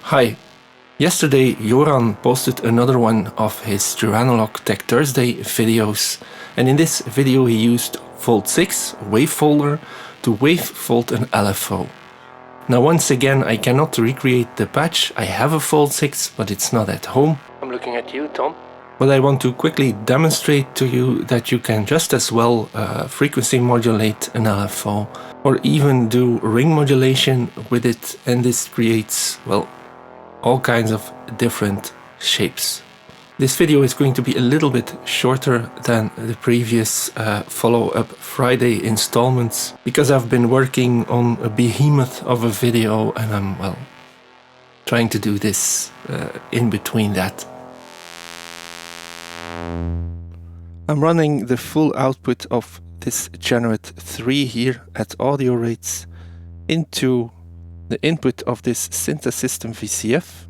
Hi. Yesterday Joran posted another one of his Joranalogue Tech Thursday videos, and in this video he used Fold 6 wavefolder to wavefold an LFO. Now once again I cannot recreate the patch. I have a Fold 6 but it's not at home. I'm looking at you, Tom. But I want to quickly demonstrate to you that you can just as well frequency modulate an LFO or even do ring modulation with it, and this creates, well, all kinds of different shapes. This video is going to be a little bit shorter than the previous follow-up Friday installments because I've been working on a behemoth of a video and I'm, well, trying to do this in between that. I'm running the full output of this Generate 3 here at audio rates into the input of this Synthesystem VCF,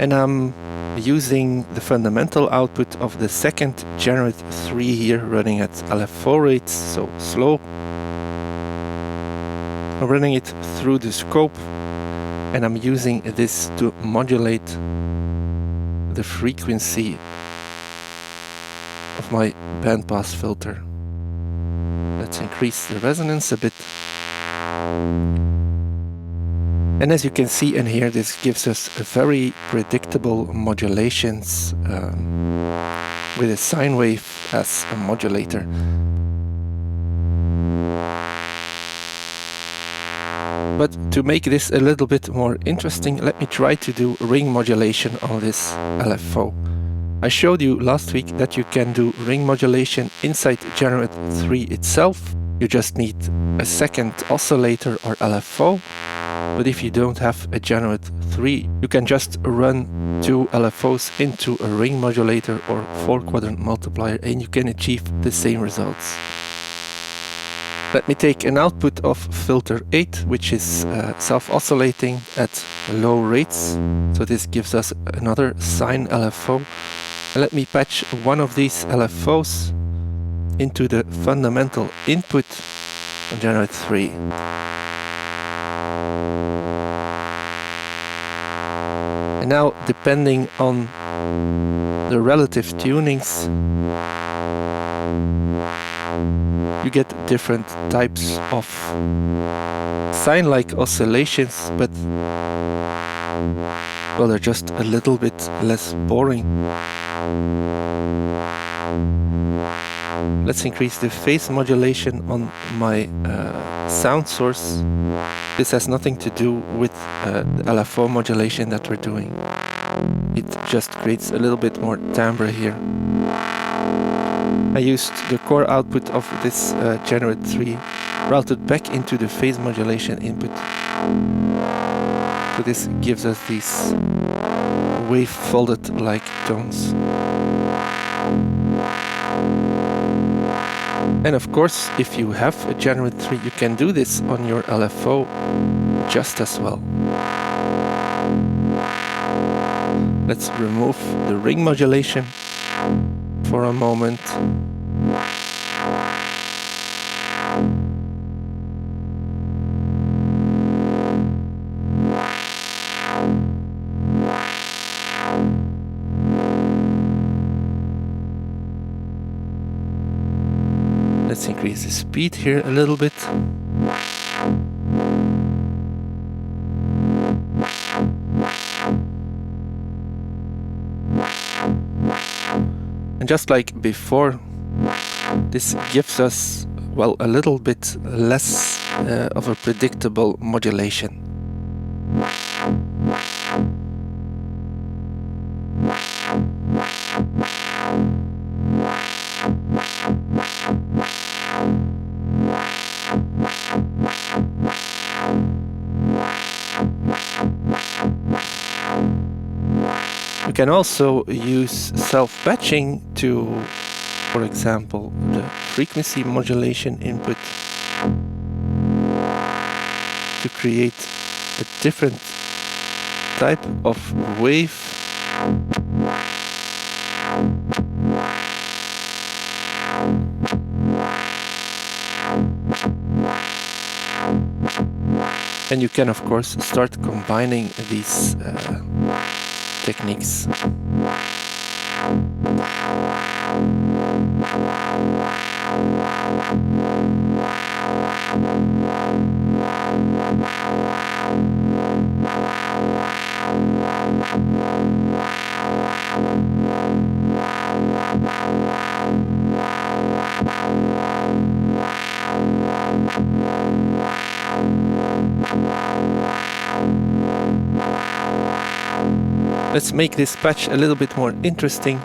and I'm using the fundamental output of the second Generate 3 here running at LFO rates, so slow. I'm running it through the scope and I'm using this to modulate the frequency of my bandpass filter. Let's increase the resonance a bit. And as you can see and hear, this gives us a very predictable modulations with a sine wave as a modulator. But to make this a little bit more interesting, let me try to do ring modulation on this LFO. I showed you last week that you can do ring modulation inside Generate 3 itself. You just need a second oscillator or LFO. But if you don't have a Generate 3, you can just run two LFOs into a ring modulator or 4-quadrant multiplier and you can achieve the same results. Let me take an output of filter 8, which is self-oscillating at low rates. So this gives us another sine LFO. And let me patch one of these LFOs into the fundamental input of Generate 3. And now, depending on the relative tunings, you get different types of sine-like oscillations, but well, they're just a little bit less boring. Let's increase the phase modulation on my sound source. This has nothing to do with the LFO modulation that we're doing. It just creates a little bit more timbre here. I used the core output of this Generate 3 routed back into the phase modulation input. So this gives us these wave-folded like tones. And of course, if you have a Generate 3, you can do this on your LFO just as well. Let's remove the ring modulation for a moment. Let's increase the speed here a little bit. And just like before, this gives us, well, a little bit less of a predictable modulation. You can also use self-patching to, for example, the frequency modulation input to create a different type of wave. And you can of course start combining these techniques. Let's make this patch a little bit more interesting.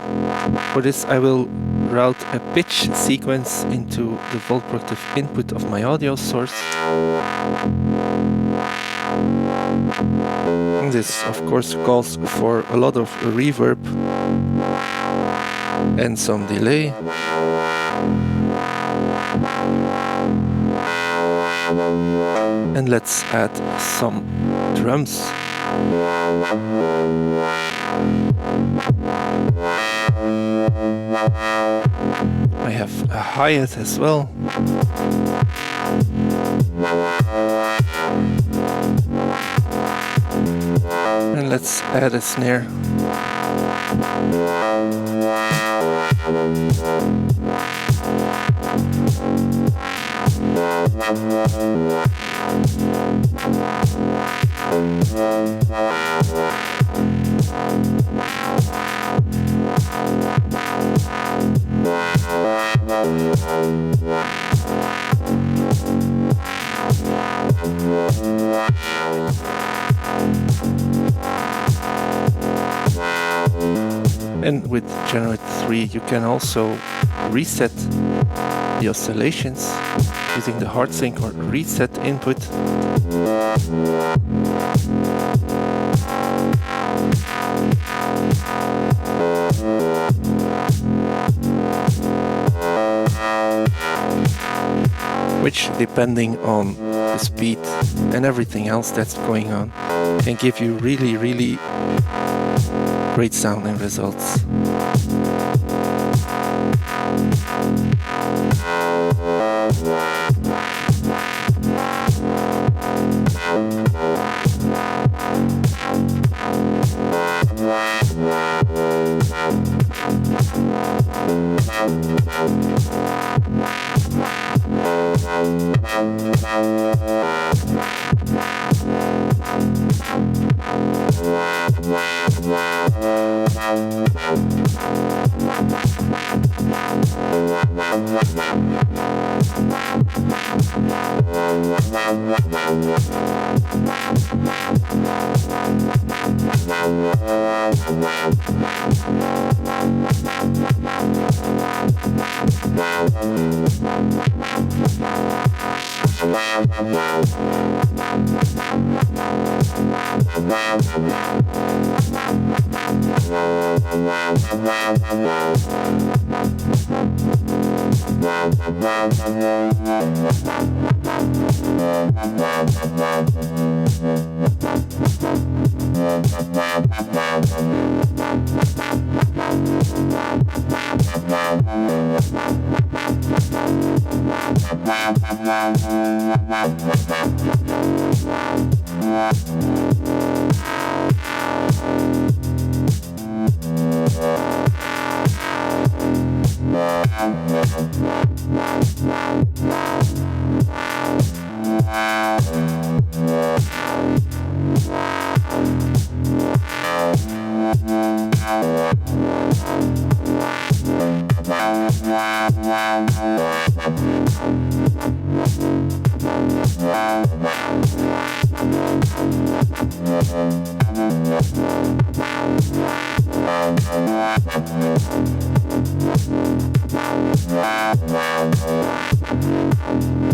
For this I will route a pitch sequence into the volt-productive input of my audio source. And this of course calls for a lot of reverb and some delay. And let's add some drums. I have a hi-hat as well. And let's add a snare. And with Generate 3 you can also reset the oscillations using the hard sync or reset input. Which, depending on the speed and everything else that's going on, can give you really great sounding results.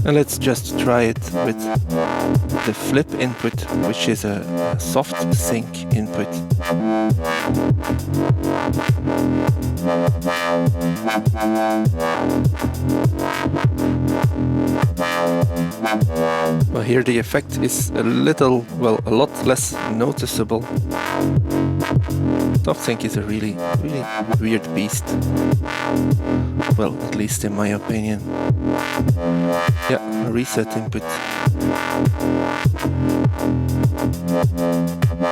And let's just try it with the flip input, which is a soft sync input. Well, here the effect is a lot less noticeable. Soft sync is a really weird beast. Well, at least in my opinion. Yeah, reset input.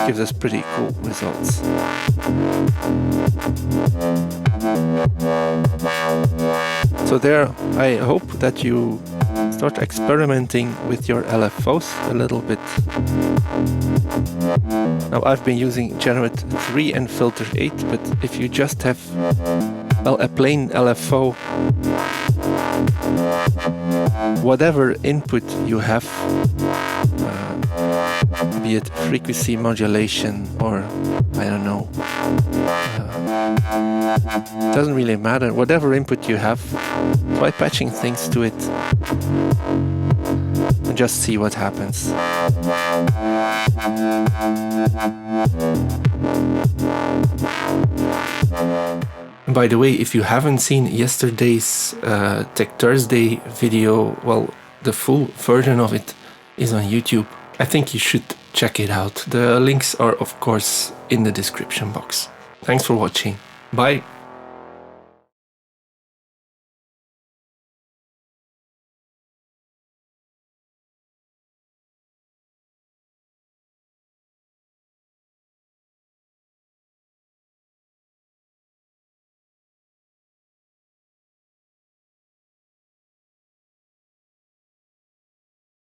Gives us pretty cool results. So there, I hope that you start experimenting with your LFOs a little bit. Now I've been using Generate 3 and Filter 8, but if you just have, well, a plain LFO, whatever input you have, be it frequency modulation or I don't know, doesn't really matter. Whatever input you have, try patching things to it and just see what happens. And by the way, if you haven't seen yesterday's Tech Thursday video, well, the full version of it is on YouTube. I think you should check it out. The links are, of course, in the description box. Thanks for watching. Bye.